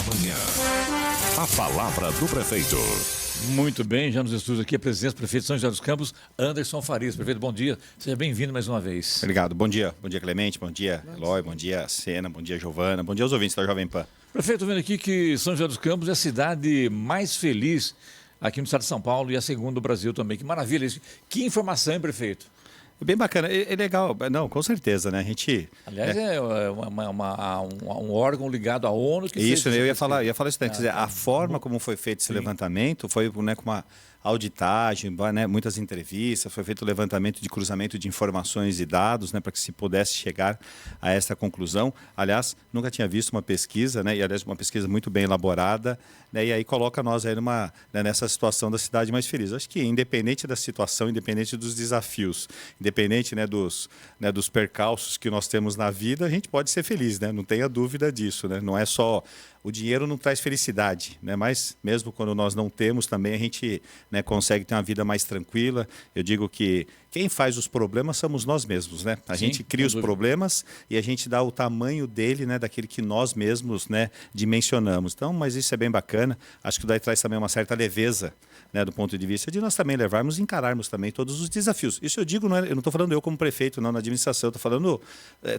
manhã. A palavra do prefeito. Muito bem, já nos estúdios aqui a presença do prefeito de São José dos Campos, Anderson Farias. Prefeito, bom dia, seja bem-vindo mais uma vez. Obrigado, bom dia Clemente, bom dia Eloy, bom dia Sena, bom dia Giovana, bom dia aos ouvintes da Jovem Pan. Prefeito, vendo aqui que São José dos Campos é a cidade mais feliz aqui no estado de São Paulo e a segunda do Brasil também. Que maravilha isso. Que informação, hein, prefeito? Bem bacana, é legal, não, com certeza, né? A gente. Aliás, um órgão ligado à ONU que isso, fez eu ia falar isso, né? Quer dizer, a forma bom. como foi feito esse Sim. levantamento foi, né, com uma auditagem, né, muitas entrevistas, foi feito o levantamento de cruzamento de informações e dados, né, para que se pudesse chegar a essa conclusão. Aliás, nunca tinha visto uma pesquisa, né, e aliás uma pesquisa muito bem elaborada, né, e aí coloca nós aí nessa situação da cidade mais feliz. Acho que independente da situação, independente dos desafios, independente, né, dos percalços que nós temos na vida, a gente pode ser feliz, né, não tenha dúvida disso, né, não é só o dinheiro não traz felicidade, né? Mas mesmo quando nós não temos, também a gente, né, consegue ter uma vida mais tranquila. Eu digo que quem faz os problemas somos nós mesmos, né? A gente cria os problemas e a gente dá o tamanho dele, né, daquele que nós mesmos, né, dimensionamos. Então, mas isso é bem bacana. Acho que daí traz também uma certa leveza, né, do ponto de vista de nós também levarmos e encararmos também todos os desafios. Isso eu digo, eu não estou falando eu como prefeito, não, na administração, eu estou falando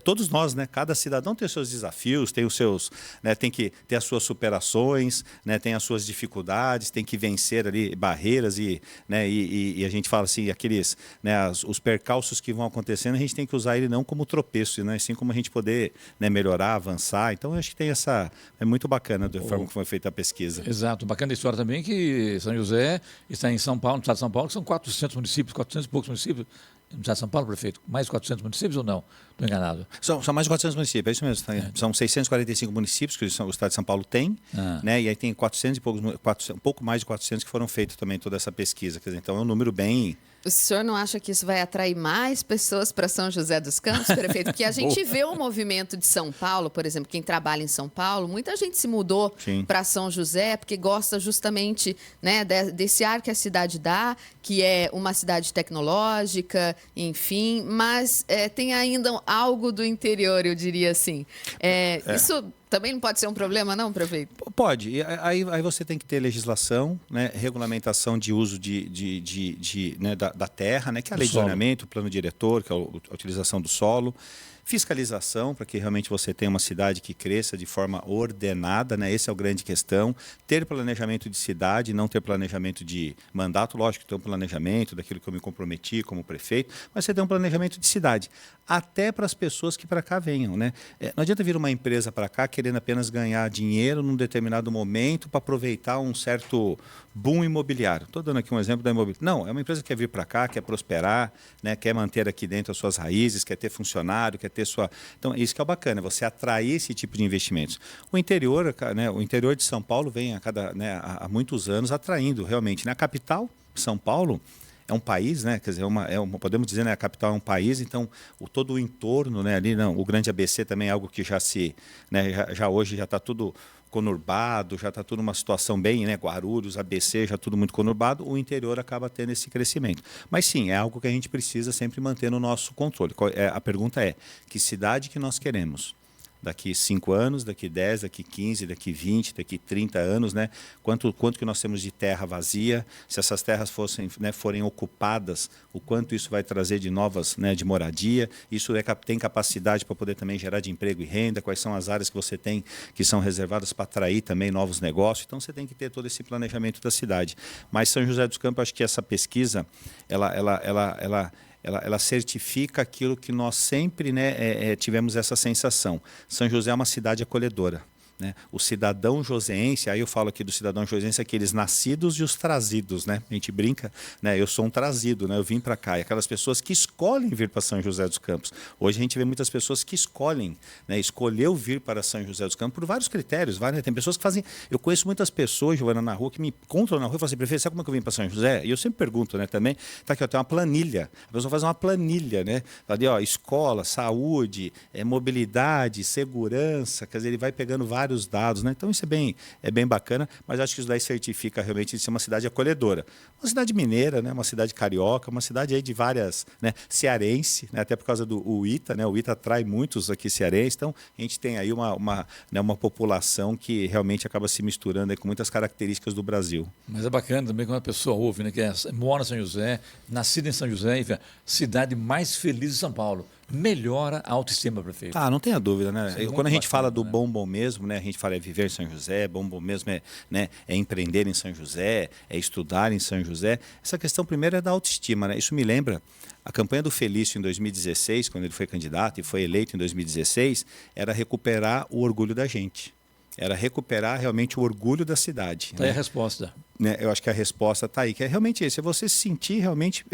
todos nós, né? Cada cidadão tem os seus desafios, tem os seus, né, tem que ter as suas superações, né, tem as suas dificuldades, tem que vencer ali barreiras né, e a gente fala assim, aqueles, né, os percalços que vão acontecendo, a gente tem que usar ele não como tropeço, né, assim como a gente poder, né, melhorar, avançar. Então, eu acho que tem é muito bacana da forma que foi feita a pesquisa. Exato, bacana a história também que São José está em São Paulo, no estado de São Paulo, que são 400 municípios, 400 e poucos municípios. No estado de São Paulo, prefeito? Mais de 400 municípios ou não? Estou enganado. São mais de 400 municípios, é isso mesmo. São 645 municípios que o estado de São Paulo tem, né? E aí tem 400 e poucos, um pouco mais de 400 que foram feitos também toda essa pesquisa. Quer dizer, então é um número bem... O senhor não acha que isso vai atrair mais pessoas para São José dos Campos, prefeito? Porque a gente vê o movimento de São Paulo, por exemplo, quem trabalha em São Paulo, muita gente se mudou para São José porque gosta justamente, né, desse ar que a cidade dá, que é uma cidade tecnológica, enfim, mas tem ainda algo do interior, eu diria assim. Isso também não pode ser um problema, não, prefeito? Pode. Aí você tem que ter legislação, né, regulamentação de uso né, da terra, né, que é a lei de zoneamento, o plano diretor, que é a utilização do solo. Fiscalização, para que realmente você tenha uma cidade que cresça de forma ordenada, né? Essa é a grande questão. Ter planejamento de cidade, não ter planejamento de mandato, lógico, ter um planejamento daquilo que eu me comprometi como prefeito, mas você tem um planejamento de cidade, até para as pessoas que para cá venham, né? Não adianta vir uma empresa para cá querendo apenas ganhar dinheiro num determinado momento para aproveitar um certo boom imobiliário. Estou dando aqui um exemplo da imobiliária. Não, é uma empresa que quer vir para cá, quer prosperar, né? Quer manter aqui dentro as suas raízes, quer ter funcionário, quer ter sua... Então, isso que é o bacana, você atrair esse tipo de investimentos. O interior, né, o interior de São Paulo vem há muitos anos atraindo realmente. Na capital, São Paulo, é um país, né? Quer dizer, podemos dizer, né, a capital é um país, então todo o entorno, né, ali, não, o grande ABC também é algo que já hoje já está tudo conurbado, já está tudo numa situação bem, né, Guarulhos, ABC, já tudo muito conurbado, o interior acaba tendo esse crescimento. Mas sim, é algo que a gente precisa sempre manter no nosso controle. A pergunta é, que cidade que nós queremos? Daqui 5 anos, daqui 10, daqui 15, daqui 20, daqui 30 anos, né? Quanto que nós temos de terra vazia? Se essas terras forem ocupadas, o quanto isso vai trazer de novas, né, de moradia? Isso tem capacidade para poder também gerar de emprego e renda? Quais são as áreas que você tem que são reservadas para atrair também novos negócios? Então, você tem que ter todo esse planejamento da cidade. Mas São José dos Campos, acho que essa pesquisa, ela certifica aquilo que nós sempre, né, tivemos essa sensação. São José é uma cidade acolhedora, né? O cidadão joseense, aí eu falo aqui do cidadão joseense, aqueles nascidos e os trazidos, né? A gente brinca, né? Eu sou um trazido, né? Eu vim para cá. E aquelas pessoas que escolhem vir para São José dos Campos. Hoje a gente vê muitas pessoas que escolhem, né? Escolheu vir para São José dos Campos por vários critérios. Tem pessoas que fazem... Eu conheço muitas pessoas, Giovana, na rua, que me encontram na rua e falam assim, prefeito, sabe como é que eu vim para São José? E eu sempre pergunto, né, também, tá aqui, ó, tem uma planilha. A pessoa faz uma planilha, né? Ali, ó, escola, saúde, mobilidade, segurança, quer dizer, ele vai pegando vários vários dados, né? Então isso é bem bacana, mas acho que isso daí certifica realmente de ser uma cidade acolhedora. Uma cidade mineira, né? Uma cidade carioca, uma cidade aí de várias, né? Cearense, né? Até por causa do ITA, né? O ITA atrai muitos aqui cearenses, então a gente tem aí uma população que realmente acaba se misturando aí com muitas características do Brasil. Mas é bacana também quando a pessoa ouve, né? Que mora em São José, nascida em São José, enfim, cidade mais feliz de São Paulo. Melhora a autoestima, prefeito. Ah, não tenha dúvida, né? Quando a gente fala do né? bom mesmo, né? A gente fala viver em São José, bom mesmo né? É empreender em São José, é estudar em São José. Essa questão primeiro é da autoestima, né? Isso me lembra a campanha do Felício em 2016, quando ele foi candidato e foi eleito em 2016, era recuperar o orgulho da gente. Era recuperar realmente o orgulho da cidade. Tá aí a resposta. Né? Eu acho que a resposta está aí, que é realmente isso, é você se sentir realmente,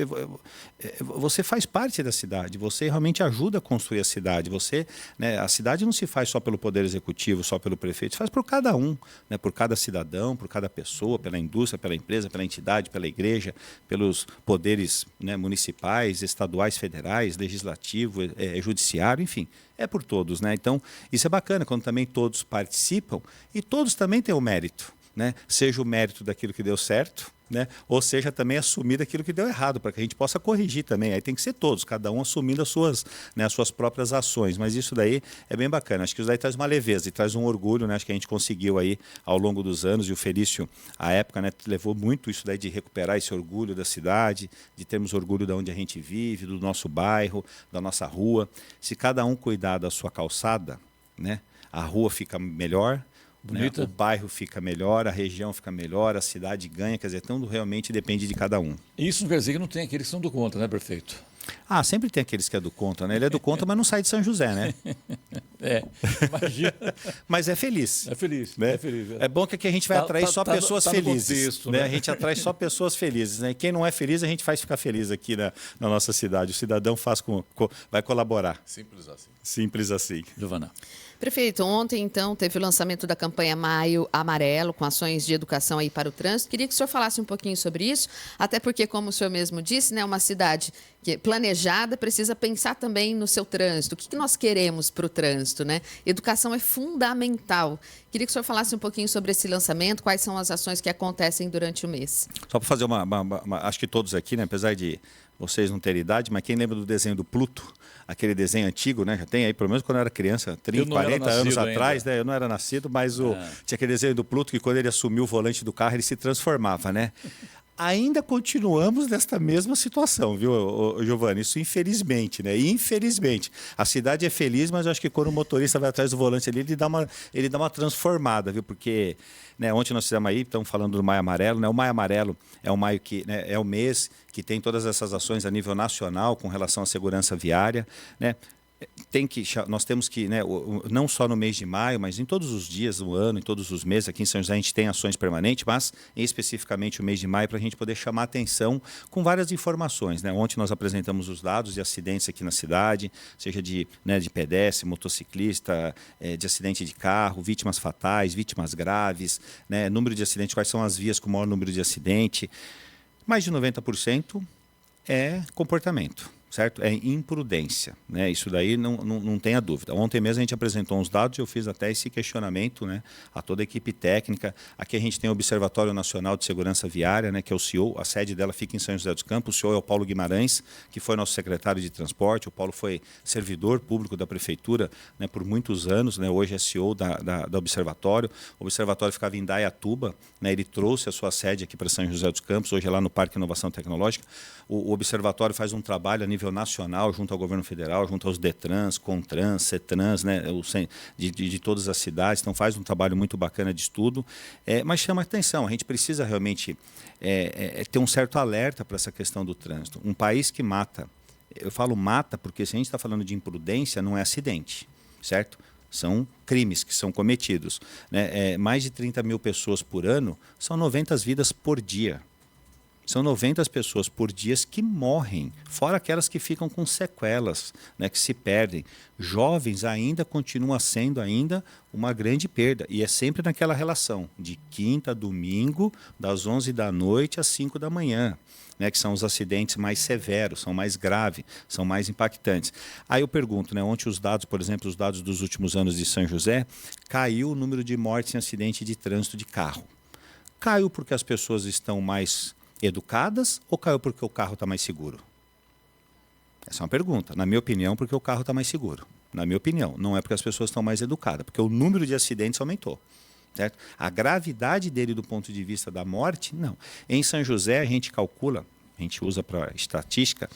você faz parte da cidade, você realmente ajuda a construir a cidade, você, né, a cidade não se faz só pelo poder executivo, só pelo prefeito, se faz por cada um, né, por cada cidadão, por cada pessoa, pela indústria, pela empresa, pela entidade, pela igreja, pelos poderes, né, municipais, estaduais, federais, legislativo, judiciário, enfim, é por todos, né? Então, isso é bacana, quando também todos participam e todos também têm o mérito. Né? Seja o mérito daquilo que deu certo, né? Ou seja também assumir aquilo que deu errado, para que a gente possa corrigir também. Aí tem que ser todos, cada um assumindo as suas próprias ações. Mas isso daí é bem bacana. Acho que isso daí traz uma leveza e traz um orgulho, né? Acho que a gente conseguiu aí ao longo dos anos, e o Felício, à época, né, levou muito isso daí de recuperar esse orgulho da cidade, de termos orgulho de onde a gente vive, do nosso bairro, da nossa rua. Se cada um cuidar da sua calçada, né, a rua fica melhor, né? O bairro fica melhor, a região fica melhor, a cidade ganha, quer dizer, tudo realmente depende de cada um. Isso não quer dizer que não tem aqueles que são do contra, né, prefeito? Ah, sempre tem aqueles que é do contra, né? Ele é do contra, mas não sai de São José, né? Imagina. Mas é feliz. É feliz, né? É feliz. É bom que aqui a gente vai atrair só pessoas felizes. Contexto, né? né? A gente atrai só pessoas felizes, né? E quem não é feliz, a gente faz ficar feliz aqui na nossa cidade. O cidadão vai colaborar. Simples assim. Simples assim. Giovana. Prefeito, ontem, então, teve o lançamento da campanha Maio Amarelo, com ações de educação aí para o trânsito. Queria que o senhor falasse um pouquinho sobre isso, até porque, como o senhor mesmo disse, né, uma cidade que planejada precisa pensar também no seu trânsito. O que nós queremos para o trânsito, né? Educação é fundamental. Queria que o senhor falasse um pouquinho sobre esse lançamento, quais são as ações que acontecem durante o mês. Só para fazer acho que todos aqui, né, apesar de vocês não terem idade, mas quem lembra do desenho do Pluto? Aquele desenho antigo, né? Já tem aí, pelo menos quando eu era criança, 30, 40 anos atrás, né? Eu não era nascido, mas tinha aquele desenho do Pluto que quando ele assumiu o volante do carro, ele se transformava, né? Ainda continuamos nesta mesma situação, viu, Giovanni? Isso infelizmente, né? Infelizmente. A cidade é feliz, mas eu acho que quando o motorista vai atrás do volante ali, ele dá uma transformada, viu? Porque, né, ontem nós fizemos aí, estamos falando do Maio Amarelo, né? O Maio Amarelo é o maio que, né, é o mês que tem todas essas ações a nível nacional com relação à segurança viária, né? Nós temos que, né, não só no mês de maio, mas em todos os dias do ano, em todos os meses, aqui em São José a gente tem ações permanentes, mas especificamente o mês de maio para a gente poder chamar atenção com várias informações. Né? Ontem nós apresentamos os dados de acidentes aqui na cidade, seja de pedestre, motociclista, de acidente de carro, vítimas fatais, vítimas graves, né, número de acidentes, quais são as vias com o maior número de acidente. Mais de 90% é comportamento. Certo? É imprudência, né? Isso daí não tenha dúvida. Ontem mesmo a gente apresentou uns dados e eu fiz até esse questionamento, né, a toda a equipe técnica. Aqui a gente tem o Observatório Nacional de Segurança Viária, né, que é o CEO, a sede dela fica em São José dos Campos. O CEO é o Paulo Guimarães, que foi nosso secretário de transporte. O Paulo foi servidor público da prefeitura, né, por muitos anos, né? Hoje é CEO da Observatório. O Observatório ficava em Dayatuba, né? Ele trouxe a sua sede aqui para São José dos Campos, hoje é lá no Parque Inovação Tecnológica. O Observatório faz um trabalho a nível nacional, junto ao governo federal, junto aos DETRANS, CONTRANS, CETRANS, né, de todas as cidades. Então faz um trabalho muito bacana de estudo, mas chama atenção. A gente precisa realmente ter um certo alerta para essa questão do trânsito. Um país que mata, eu falo mata porque se a gente está falando de imprudência, não é acidente, certo? São crimes que são cometidos. Né? Mais de 30 mil pessoas por ano, são 90 vidas por dia. São 90 pessoas por dia que morrem, fora aquelas que ficam com sequelas, né, que se perdem. Jovens ainda continua sendo ainda uma grande perda. E é sempre naquela relação de quinta a domingo, das 11 da noite às 5 da manhã. Né, que são os acidentes mais severos, são mais graves, são mais impactantes. Aí eu pergunto, né, ontem os dados, por exemplo, os dados dos últimos anos de São José, caiu o número de mortes em acidente de trânsito de carro. Caiu porque as pessoas estão mais educadas ou caiu porque o carro está mais seguro? Essa é uma pergunta. Na minha opinião, porque o carro está mais seguro. Na minha opinião, não é porque as pessoas estão mais educadas, porque o número de acidentes aumentou. Certo? A gravidade dele do ponto de vista da morte, não. Em São José, a gente calcula, a gente usa para estatística,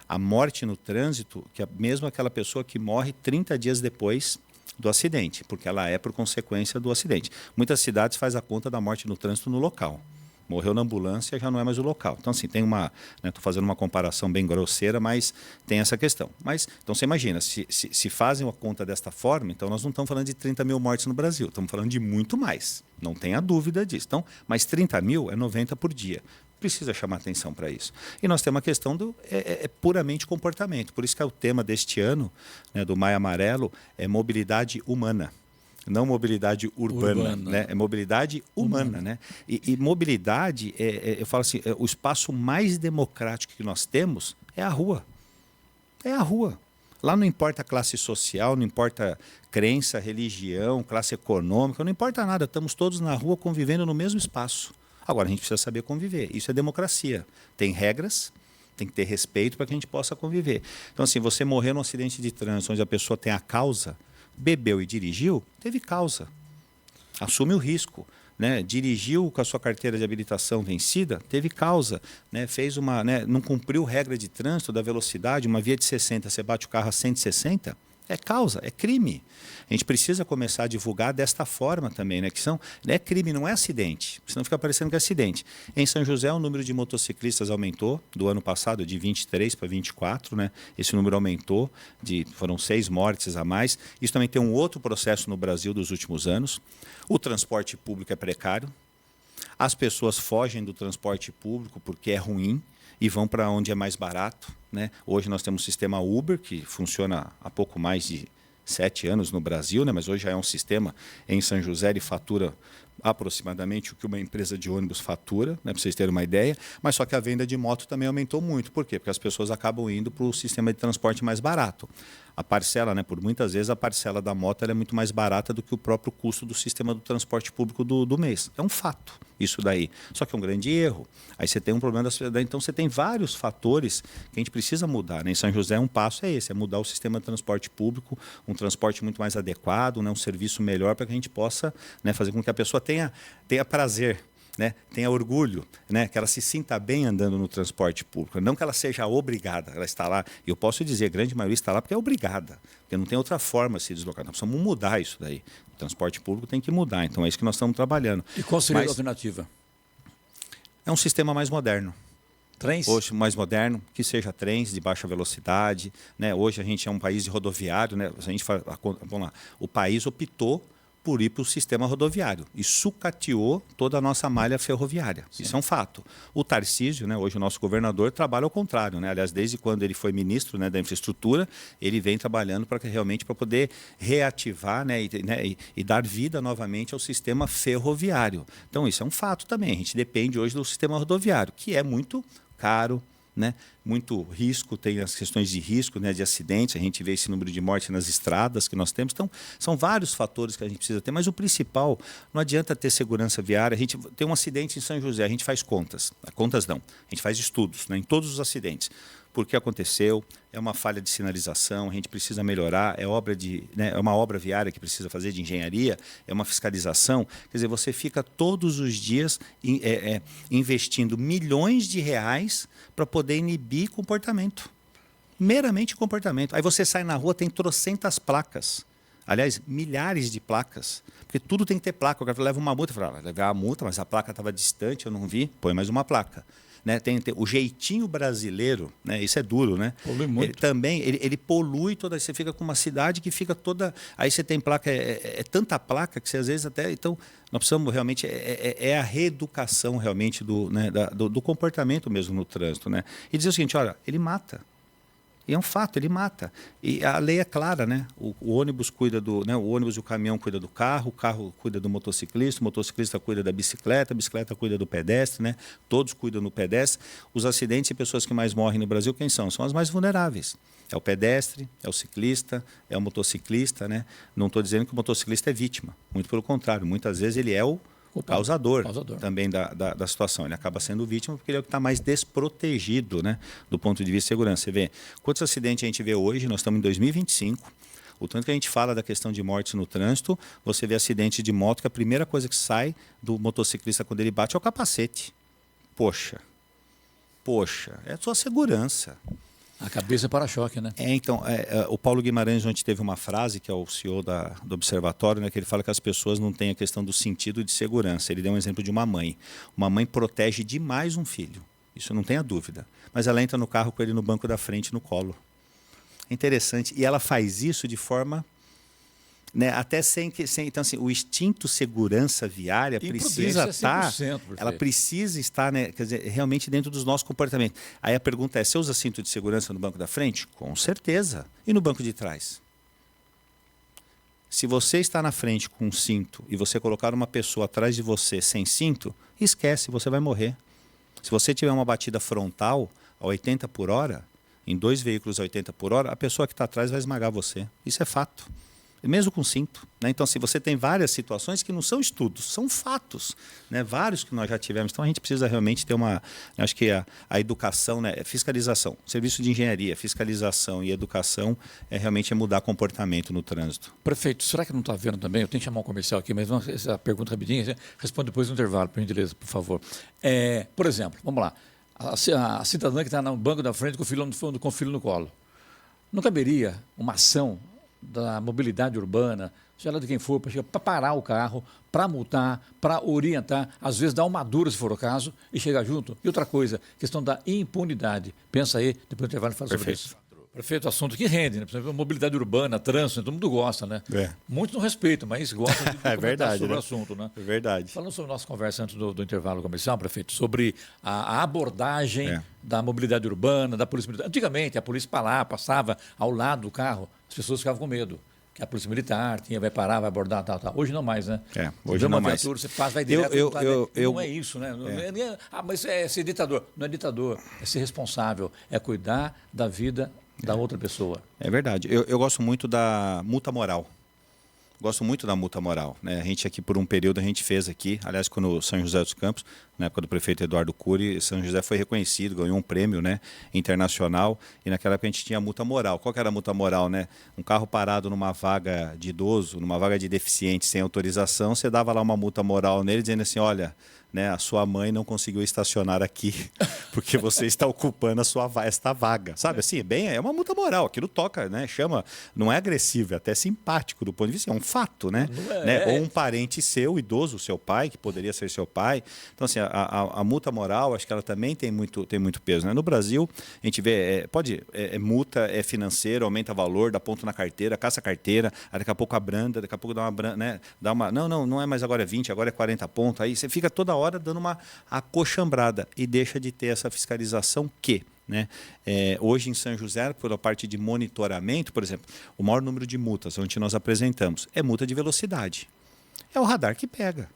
a morte no trânsito, que é mesmo aquela pessoa que morre 30 dias depois do acidente, porque ela é por consequência do acidente. Muitas cidades fazem a conta da morte no trânsito no local. Morreu na ambulância, já não é mais o local. Então, assim, tem uma... Estou fazendo uma comparação bem grosseira, mas tem essa questão. Mas, então, você imagina, se fazem a conta desta forma, então nós não estamos falando de 30 mil mortes no Brasil, estamos falando de muito mais. Não tenha dúvida disso. Então, mas 30 mil é 90 por dia. Precisa chamar atenção para isso. E nós temos uma questão do puramente comportamento. Por isso que é o tema deste ano, né, do Maio Amarelo, é mobilidade humana. Não mobilidade urbana. Né? É mobilidade humana. Né? E mobilidade, eu falo assim, o espaço mais democrático que nós temos é a rua. É a rua. Lá não importa a classe social, não importa crença, religião, classe econômica, não importa nada. Estamos todos na rua convivendo no mesmo espaço. Agora, a gente precisa saber conviver. Isso é democracia. Tem regras, tem que ter respeito para que a gente possa conviver. Então, assim, você morrer num acidente de trânsito onde a pessoa tem a causa, bebeu e dirigiu, teve causa. Assume o risco. Né? Dirigiu com a sua carteira de habilitação vencida, teve causa. Né? Fez uma, né? Não cumpriu regra de trânsito da velocidade, uma via de 60, você bate o carro a 160, é causa, é crime. A gente precisa começar a divulgar desta forma também, né? Que é crime, não é acidente, senão fica parecendo que é acidente. Em São José, o número de motociclistas aumentou do ano passado, de 23 para 24, né? Esse número aumentou, foram 6 mortes a mais. Isso também tem um outro processo no Brasil dos últimos anos. O transporte público é precário, as pessoas fogem do transporte público porque é ruim e vão para onde é mais barato. Né? Hoje nós temos o sistema Uber, que funciona há pouco mais de 7 anos no Brasil, né? Mas hoje já é um sistema em São José, ele fatura aproximadamente o que uma empresa de ônibus fatura, né, para vocês terem uma ideia, mas só que a venda de moto também aumentou muito. Por quê? Porque as pessoas acabam indo para o sistema de transporte mais barato. A parcela, né, por muitas vezes, a parcela da moto ela é muito mais barata do que o próprio custo do sistema do transporte público do mês. É um fato isso daí. Só que é um grande erro. Aí você tem um problema então você tem vários fatores que a gente precisa mudar. Né? Em São José, um passo é esse, é mudar o sistema de transporte público, um transporte muito mais adequado, né, um serviço melhor para que a gente possa, né, fazer com que a pessoa tenha prazer, né, tenha orgulho, né, que ela se sinta bem andando no transporte público, não que ela seja obrigada, ela está lá, e eu posso dizer, a grande maioria está lá porque é obrigada, porque não tem outra forma de se deslocar, nós precisamos mudar isso daí, o transporte público tem que mudar, então é isso que nós estamos trabalhando. E qual seria a alternativa? É um sistema mais moderno. Trens? Hoje, mais moderno, que seja trens de baixa velocidade, né? Hoje a gente é um país de rodoviário, né? A gente faz, vamos lá, o país optou por ir para o sistema rodoviário e sucateou toda a nossa malha ferroviária. Sim. Isso é um fato. O Tarcísio, né, hoje o nosso governador, trabalha ao contrário. Né? Aliás, desde quando ele foi ministro, né, da infraestrutura, ele vem trabalhando realmente para poder reativar, né, e dar vida novamente ao sistema ferroviário. Então, isso é um fato também. A gente depende hoje do sistema rodoviário, que é muito caro, né? Muito risco, tem as questões de risco, né, de acidentes, a gente vê esse número de mortes nas estradas que nós temos, então são vários fatores que a gente precisa ter, mas o principal, não adianta ter segurança viária, a gente tem um acidente em São José, a gente faz contas não, a gente faz estudos, né, em todos os acidentes, por que aconteceu, é uma falha de sinalização, a gente precisa melhorar, é uma obra viária que precisa fazer de engenharia, é uma fiscalização, quer dizer, você fica todos os dias investindo milhões de reais para poder inibir comportamento, meramente comportamento. Aí você sai na rua, tem trocentas placas, aliás, milhares de placas, porque tudo tem que ter placa, o cara leva uma multa, fala, levar a multa, mas a placa estava distante, eu não vi, põe mais uma placa. né? Tem o jeitinho brasileiro, né? Isso é duro, né? Polui muito. Ele polui toda. Você fica com uma cidade que fica toda. Aí você tem placa, é tanta placa que você às vezes até. Então, nós precisamos realmente. É a reeducação realmente do comportamento mesmo no trânsito, né? E dizer o seguinte: olha, ele mata. E é um fato, ele mata. E a lei é clara, né? O ônibus cuida do, né? O ônibus e o caminhão cuida do carro, o carro cuida do motociclista, o motociclista cuida da bicicleta, a bicicleta cuida do pedestre, né? Todos cuidam do pedestre. Os acidentes e pessoas que mais morrem no Brasil, quem são? São as mais vulneráveis. É o pedestre, é o ciclista, é o motociclista, né? Não estou dizendo que o motociclista é vítima, muito pelo contrário, muitas vezes ele é o causador também da situação. Ele acaba sendo vítima porque ele é o que está mais desprotegido, né, do ponto de vista de segurança. Você vê quantos acidentes a gente vê hoje, nós estamos em 2025, o tanto que a gente fala da questão de mortes no trânsito, você vê acidente de moto, que a primeira coisa que sai do motociclista quando ele bate é o capacete. Poxa, é a sua segurança. A cabeça é para-choque, né? Então, o Paulo Guimarães ontem teve uma frase, que é o CEO do Observatório, né, que ele fala que as pessoas não têm a questão do sentido de segurança. Ele deu um exemplo de uma mãe. Uma mãe protege demais um filho, isso não tenha dúvida. Mas ela entra no carro com ele no banco da frente, no colo. É interessante. E ela faz isso de forma... Né, até sem então assim, o instinto segurança viária precisa estar, ela precisa estar, né, quer dizer, realmente dentro dos nossos comportamentos. Aí a pergunta é: você usa cinto de segurança no banco da frente? Com certeza. E no banco de trás? Se você está na frente com um cinto e você colocar uma pessoa atrás de você sem cinto, esquece, você vai morrer. Se você tiver uma batida frontal a 80 por hora, em 2 veículos a 80 por hora, a pessoa que está atrás vai esmagar você. Isso é fato. Mesmo com cinto, né? Então, se você tem várias situações que não são estudos, são fatos, né? Vários que nós já tivemos. Então, a gente precisa realmente ter acho que a educação, né? Fiscalização, serviço de engenharia, fiscalização e educação realmente mudar comportamento no trânsito. Prefeito, será que não está vendo também? Eu tenho que chamar um comercial aqui, mas essa pergunta rapidinha, responde depois no intervalo, por gentileza, por favor. Por exemplo, vamos lá, a cidadã que está no banco da frente com o filho no colo. Não caberia uma ação da mobilidade urbana, seja lá de quem for, para parar o carro, para multar, para orientar, às vezes dar uma dura, se for o caso, e chegar junto? E outra coisa, questão da impunidade. Pensa aí, depois do intervalo fala sobre isso. Prefeito, assunto que rende, né? Por exemplo, mobilidade urbana, trânsito, todo mundo gosta, né? Muitos não respeitam, mas gostam de comentar sobre o assunto, né? É verdade. Falando sobre a nossa conversa antes do intervalo comercial, prefeito, sobre a abordagem da mobilidade urbana, da polícia militar. Antigamente, a polícia passava ao lado do carro, as pessoas ficavam com medo. Que a polícia militar vai parar, vai abordar, tal. Hoje não mais, né? Hoje não mais. Viatura, você passa, vai direto. Não é isso, né? Mas é ser ditador. Não é ditador, é ser responsável, é cuidar da vida da outra pessoa. É verdade. Eu gosto muito da multa moral. Gosto muito da multa moral, né? A gente aqui, por um período, a gente fez aqui, aliás, quando São José dos Campos, na época do prefeito Eduardo Cury, São José foi reconhecido, ganhou um prêmio, né, internacional, e naquela época a gente tinha a multa moral. Qual que era a multa moral, né? Um carro parado numa vaga de idoso, numa vaga de deficiente sem autorização, você dava lá uma multa moral nele, dizendo assim: olha, né, a sua mãe não conseguiu estacionar aqui porque você está ocupando esta vaga. Sabe assim, é uma multa moral, aquilo toca, né, chama, não é agressivo, é até simpático do ponto de vista, é um fato, né? Ou um parente seu, idoso, seu pai, que poderia ser seu pai. Então, assim, a multa moral, acho que ela também tem muito peso, né? No Brasil, a gente vê, multa, é financeiro, aumenta valor, dá ponto na carteira, caça a carteira, daqui a pouco abranda, daqui a pouco dá uma branda, né? Não é mais agora é 20, agora é 40 pontos, aí você fica toda hora dando uma acochambrada e deixa de ter essa fiscalização que, né, hoje em São José, pela parte de monitoramento, por exemplo, o maior número de multas onde nós apresentamos é multa de velocidade. É o radar que pega.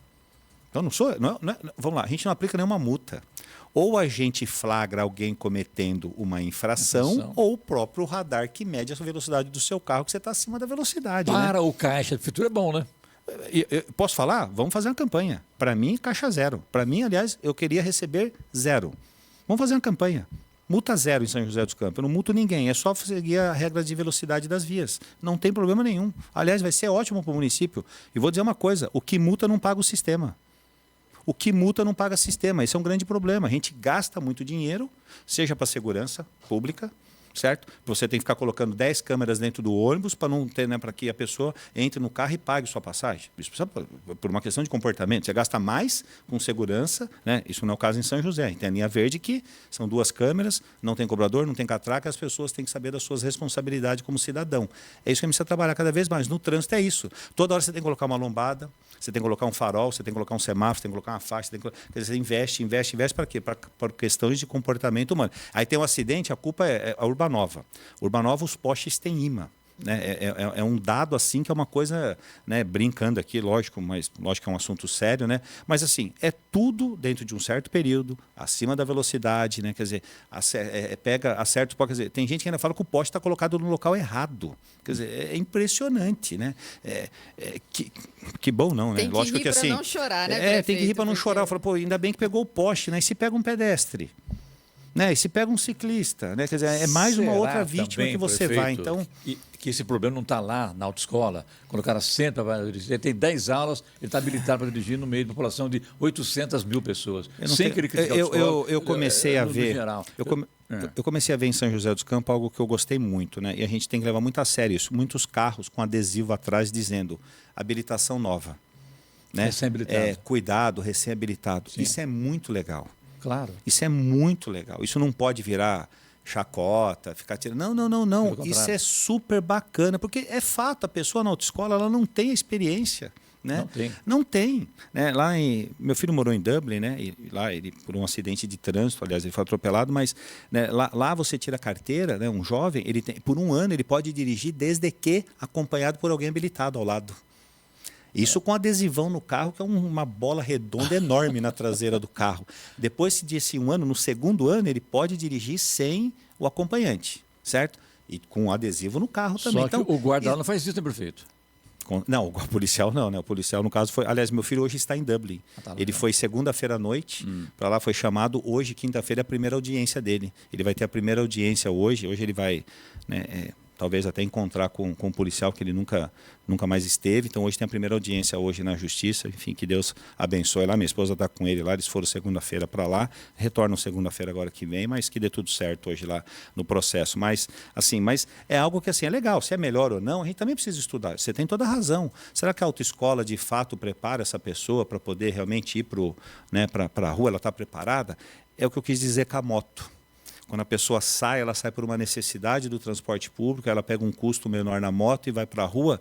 Então, vamos lá, a gente não aplica nenhuma multa. Ou a gente flagra alguém cometendo uma infração, ou o próprio radar que mede a velocidade do seu carro, que você está acima da velocidade. Para, né? O caixa de prefeitura é bom, né? Posso falar? Vamos fazer uma campanha. Para mim, caixa zero. Para mim, aliás, eu queria receber 0. Vamos fazer uma campanha. Multa 0 em São José dos Campos. Eu não multo ninguém. É só seguir a regra de velocidade das vias. Não tem problema nenhum. Aliás, vai ser ótimo para o município. E vou dizer uma coisa: o que multa não paga o sistema. O que multa não paga sistema. Esse é um grande problema. A gente gasta muito dinheiro, seja para segurança pública, certo? Você tem que ficar colocando 10 câmeras dentro do ônibus para não ter, né, para que a pessoa entre no carro e pague sua passagem. Isso por uma questão de comportamento. Você gasta mais com segurança, né? Isso não é o caso em São José. Tem a linha verde que são 2 câmeras, não tem cobrador, não tem catraca, as pessoas têm que saber das suas responsabilidades como cidadão. É isso que a gente precisa trabalhar cada vez mais. No trânsito é isso. Toda hora você tem que colocar uma lombada, você tem que colocar um farol, você tem que colocar um semáforo, você tem que colocar uma faixa, quer dizer, você investe para quê? Para questões de comportamento humano. Aí tem um acidente, a culpa é a Urbanova. Urbanova, os postes têm imã. Né? É um dado assim que é uma coisa, né, brincando aqui, lógico, mas lógico que é um assunto sério, né? Mas assim, é tudo dentro de um certo período, acima da velocidade, né? Quer dizer, acerta, quer dizer, tem gente que ainda fala que o poste está colocado no local errado. Quer dizer, é impressionante, né? Que bom não, né? Tem que lógico rir que assim, para não chorar, né? tem que rir para não chorar. Eu falo, pô, ainda bem que pegou o poste, né? E se pega um pedestre? Né? E se pega um ciclista, né? Quer dizer, é mais uma outra vítima que você vai. Então, que esse problema não está lá na autoescola, quando o cara senta para dirigir, ele tem 10 aulas, ele está habilitado para dirigir no meio de uma população de 800 mil pessoas. Eu comecei a ver. Eu comecei a ver em São José dos Campos algo que eu gostei muito, né? E a gente tem que levar muito a sério isso. Muitos carros com adesivo atrás dizendo habilitação nova. Né? Recém-habilitado. Cuidado, recém-habilitado. Isso é muito legal. Claro. Isso é muito legal. Isso não pode virar chacota, ficar tirando. Não. Isso é super bacana, porque é fato, a pessoa na autoescola ela não tem a experiência. Né? Não tem. Né? Meu filho morou em Dublin, né? E lá ele, por um acidente de trânsito, aliás, ele foi atropelado, mas né, lá você tira a carteira, né? Um jovem, por 1 ano ele pode dirigir desde que acompanhado por alguém habilitado ao lado. Isso com adesivão no carro, que é uma bola redonda enorme na traseira do carro. Depois desse 1 ano, no 2º ano, ele pode dirigir sem o acompanhante, certo? E com adesivo no carro também. Só que o guarda não faz isso, né, prefeito? Não, o policial não, né? O policial, no caso, foi... Aliás, meu filho hoje está em Dublin. Ele foi segunda-feira à noite, para lá foi chamado. Hoje, quinta-feira, é a primeira audiência dele. Ele vai ter a primeira audiência hoje. Hoje ele vai... Né, talvez até encontrar com um policial que ele nunca mais esteve. Então, hoje tem a primeira audiência hoje na Justiça. Enfim, que Deus abençoe lá. Minha esposa está com ele lá. Eles foram segunda-feira para lá. Retornam segunda-feira agora que vem, mas que dê tudo certo hoje lá no processo. Mas é algo que assim, é legal. Se é melhor ou não, a gente também precisa estudar. Você tem toda a razão. Será que a autoescola, de fato, prepara essa pessoa para poder realmente ir para a rua? Ela está preparada? É o que eu quis dizer com a moto. Quando a pessoa sai, ela sai por uma necessidade do transporte público, ela pega um custo menor na moto e vai para a rua.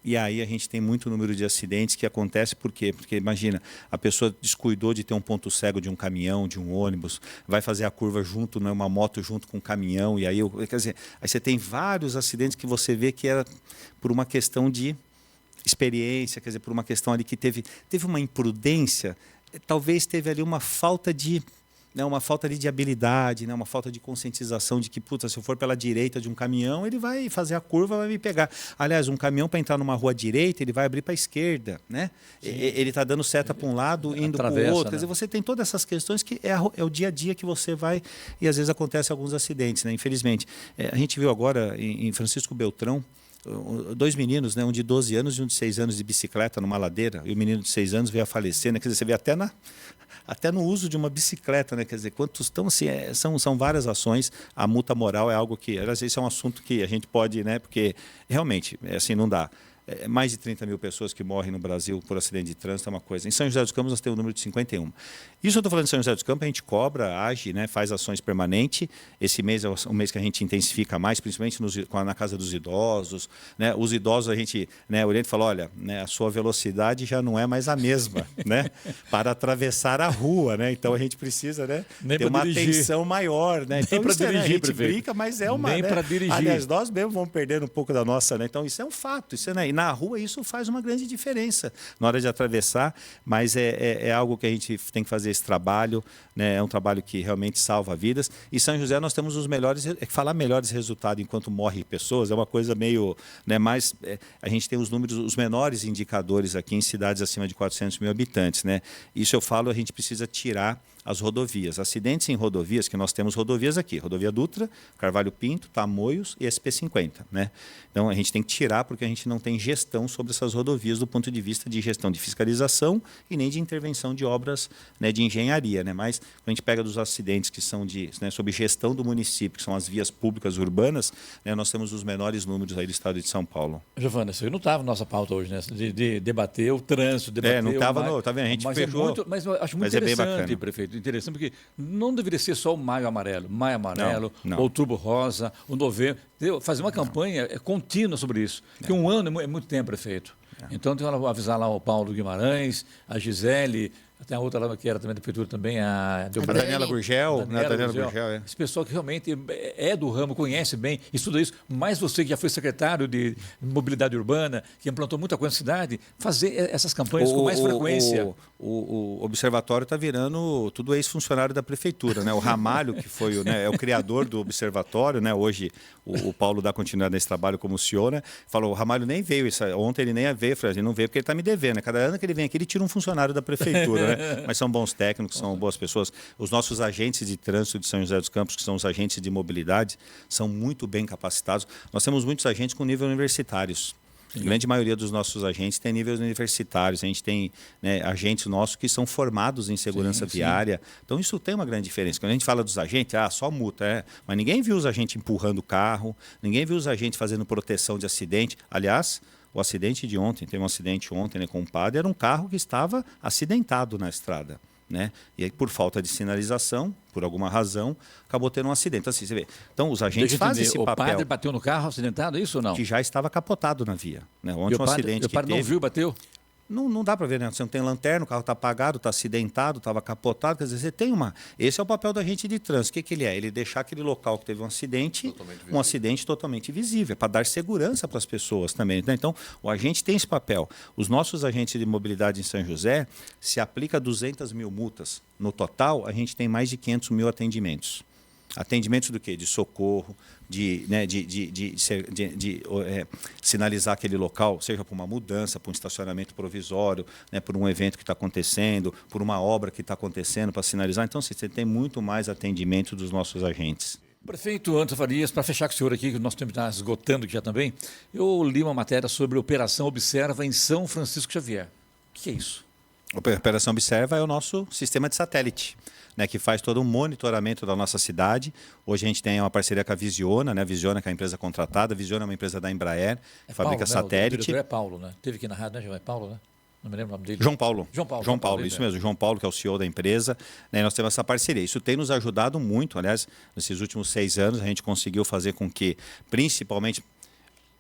E aí a gente tem muito número de acidentes que acontece por quê? Porque imagina, a pessoa descuidou de ter um ponto cego de um caminhão, de um ônibus, vai fazer a curva junto, né, uma moto junto com um caminhão, e aí, quer dizer, aí você tem vários acidentes que você vê que era por uma questão de experiência, quer dizer, por uma questão ali que teve uma imprudência, talvez teve ali uma falta de habilidade, né? Uma falta de conscientização de que, se eu for pela direita de um caminhão, ele vai fazer a curva, vai me pegar. Aliás, um caminhão para entrar numa rua direita, ele vai abrir para a esquerda, né? Ele está dando seta para um lado, indo para o outro. Né? Quer dizer, você tem todas essas questões que é o dia a dia que você vai, e às vezes acontecem alguns acidentes, né? Infelizmente. A gente viu agora em Francisco Beltrão, 2 meninos, né? Um de 12 anos e um de 6 anos de bicicleta numa ladeira, e o menino de 6 anos veio a falecer, né? Quer dizer, você vê até no uso de uma bicicleta, né? Quer dizer, quantos estão assim, são várias ações. A multa moral é algo que, às vezes, é um assunto que a gente pode, né? Porque realmente, assim, não dá. Mais de 30 mil pessoas que morrem no Brasil por acidente de trânsito é uma coisa. Em São José dos Campos nós temos o número de 51. Isso eu estou falando de São José dos Campos, a gente cobra, age, né, faz ações permanentes. Esse mês é o mês que a gente intensifica mais, principalmente na casa dos idosos. Né? Os idosos, a gente, né, olha e fala, olha, né, a sua velocidade já não é mais a mesma, né, para atravessar a rua. Né? Então a gente precisa, né, ter uma atenção maior. Né? Então isso dirigir, a gente brinca, mas é uma... Nem né? para dirigir. Aliás, nós mesmo vamos perdendo um pouco da nossa... Né? Então isso é um fato, isso é, né? Na rua isso faz uma grande diferença na hora de atravessar, mas é algo que a gente tem que fazer esse trabalho, né? É um trabalho que realmente salva vidas. E São José nós temos os melhores, falar melhores resultados enquanto morrem pessoas é uma coisa meio, né? Mas a gente tem os números, os menores indicadores aqui em cidades acima de 400 mil habitantes, né? Isso eu falo, a gente precisa tirar as rodovias. Acidentes em rodovias, que nós temos rodovias aqui, Rodovia Dutra, Carvalho Pinto, Tamoios e SP50. Né? Então a gente tem que tirar porque a gente não tem gestão sobre essas rodovias do ponto de vista de gestão de fiscalização e nem de intervenção de obras, né, de engenharia. Né? Mas quando a gente pega dos acidentes que são né, sob gestão do município, que são as vias públicas urbanas, né, nós temos os menores números aí do estado de São Paulo. Giovana, isso aí não estava na nossa pauta hoje, né? De debater o trânsito, debater não estava, tá vendo? A gente fechou. Mas eu acho muito interessante, prefeito, interessante, porque não deveria ser só o Maio Amarelo, não. Outubro Rosa, o Novembro, fazer uma campanha contínua sobre isso, porque um ano é muito tempo, prefeito. Então, tem que avisar lá o Paulo Guimarães, a Gisele, tem a outra lá que era também da prefeitura também, a Daniela Gurgel. Daniela Gurgel, Esse pessoal que realmente é do ramo, conhece bem, estuda isso, mas você que já foi secretário de mobilidade urbana, que implantou muita coisa na cidade, fazer essas campanhas com mais frequência. O observatório está virando tudo ex-funcionário da prefeitura, né? O Ramalho, que foi é o criador do observatório, né? Hoje o Paulo dá continuidade nesse trabalho como CEO, né? Falou, o Ramalho nem veio, ontem ele nem veio, eu falei, ele não veio porque ele está me devendo, né? Cada ano que ele vem aqui, ele tira um funcionário da prefeitura, né? Mas são bons técnicos, são boas pessoas. Os nossos agentes de trânsito de São José dos Campos, que são os agentes de mobilidade, são muito bem capacitados. Nós temos muitos agentes com nível universitários. A grande maioria dos nossos agentes tem níveis universitários. A gente tem, né, agentes nossos que são formados em segurança viária. Então, isso tem uma grande diferença. Quando a gente fala dos agentes, só multa. Mas ninguém viu os agentes empurrando o carro, ninguém viu os agentes fazendo proteção de acidente. Aliás, o acidente de ontem, teve um acidente ontem, né, com um padre, era um carro que estava acidentado na estrada. Né? E aí, por falta de sinalização, por alguma razão, acabou tendo um acidente. Então, assim, você vê. Então, os agentes fazem esse papel. O padre bateu no carro acidentado, é isso ou não? Que já estava capotado na via. Né? Ontem um acidente que o padre não viu, bateu? Não dá para ver, né? Você não tem lanterna, o carro está apagado, está acidentado, estava capotado. Quer dizer, você tem uma... Esse é o papel do agente de trânsito. O que ele é? Ele deixar aquele local que teve um acidente totalmente visível, para dar segurança para as pessoas também. Né? Então, o agente tem esse papel. Os nossos agentes de mobilidade em São José, se aplica 200 mil multas. No total, a gente tem mais de 500 mil atendimentos. Atendimentos do quê? De socorro, de sinalizar aquele local, seja por uma mudança, por um estacionamento provisório, né, por um evento que está acontecendo, por uma obra que está acontecendo, para sinalizar. Então, você tem muito mais atendimento dos nossos agentes. Prefeito Anderson Farias, para fechar com o senhor aqui, que o nosso tempo está esgotando aqui já também, eu li uma matéria sobre a Operação Observa em São Francisco Xavier. O que é isso? A Operação Observa é o nosso sistema de satélite, né, que faz todo um monitoramento da nossa cidade. Hoje a gente tem uma parceria com a Visiona, né? A Visiona, que é a empresa contratada. A Visiona é uma empresa da Embraer, que fabrica satélite. O diretor é Paulo, né? Teve aqui na rádio, né? É Paulo, né? Não me lembro o nome dele. João Paulo, isso mesmo. mesmo. João Paulo, que é o CEO da empresa. Né? Nós temos essa parceria. Isso tem nos ajudado muito. Aliás, nesses últimos 6 anos, a gente conseguiu fazer com que, principalmente,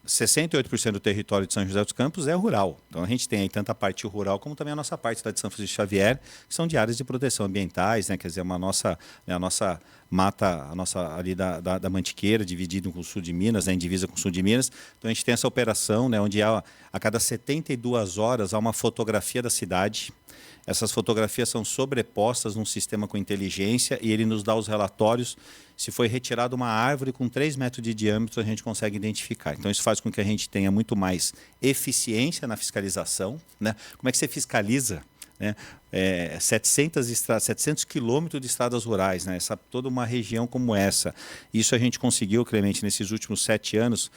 68% do território de São José dos Campos é rural. Então, a gente tem aí tanto a parte rural como também a nossa parte da de São Francisco Xavier, que são de áreas de proteção ambientais, né? Quer dizer, a nossa mata, a nossa ali da Mantiqueira, dividido com o sul de Minas, né? Em divisa com o sul de Minas. Então, a gente tem essa operação, né? Onde a cada 72 horas há uma fotografia da cidade. Essas fotografias são sobrepostas num sistema com inteligência e ele nos dá os relatórios. Se foi retirada uma árvore com 3 metros de diâmetro, a gente consegue identificar. Então, isso faz com que a gente tenha muito mais eficiência na fiscalização. Né? Como é que você fiscaliza? Né? 700 quilômetros de estradas rurais, né? Toda uma região como essa. Isso a gente conseguiu, Clemente, nesses últimos 7 anos,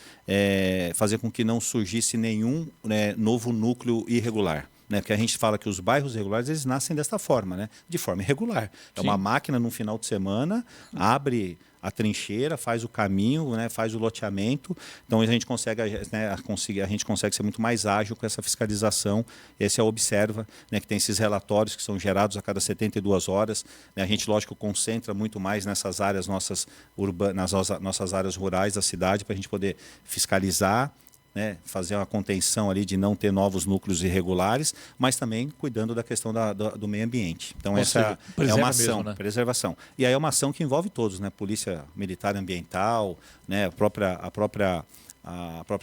fazer com que não surgisse nenhum, né, novo núcleo irregular. Né? Porque a gente fala que os bairros regulares eles nascem desta forma, né? De forma irregular. É uma máquina num final de semana, abre a trincheira, faz o caminho, né? Faz o loteamento. Então a gente consegue, né? A gente consegue ser muito mais ágil com essa fiscalização. Esse é o Observa, né? Que tem esses relatórios que são gerados a cada 72 horas. Né? A gente, lógico, concentra muito mais nessas áreas nossas urbanas, nas nossas áreas rurais da cidade, para a gente poder fiscalizar, né, fazer uma contenção ali de não ter novos núcleos irregulares, mas também cuidando da questão do meio ambiente. Então, essa é uma ação, mesmo, né? Preservação. E aí é uma ação que envolve todos, né? Polícia Militar Ambiental, né? a própria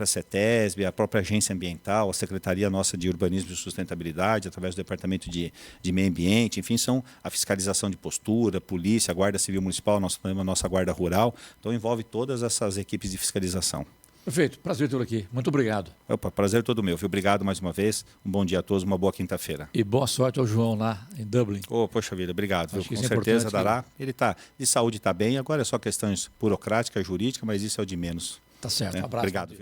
CETESB, a própria Agência Ambiental, a Secretaria nossa de Urbanismo e Sustentabilidade, através do Departamento de Meio Ambiente, enfim, são a fiscalização de postura, polícia, a Guarda Civil Municipal, a nossa Guarda Rural. Então, envolve todas essas equipes de fiscalização. Perfeito, prazer tê-lo aqui. Muito obrigado. Opa, prazer todo meu. Obrigado mais uma vez. Um bom dia a todos, uma boa quinta-feira. E boa sorte ao João lá em Dublin. Poxa vida, obrigado. Com certeza dará. Ele está de saúde, está bem. Agora é só questões burocráticas, jurídicas, mas isso é o de menos. Tá certo. Né? Um abraço. Obrigado.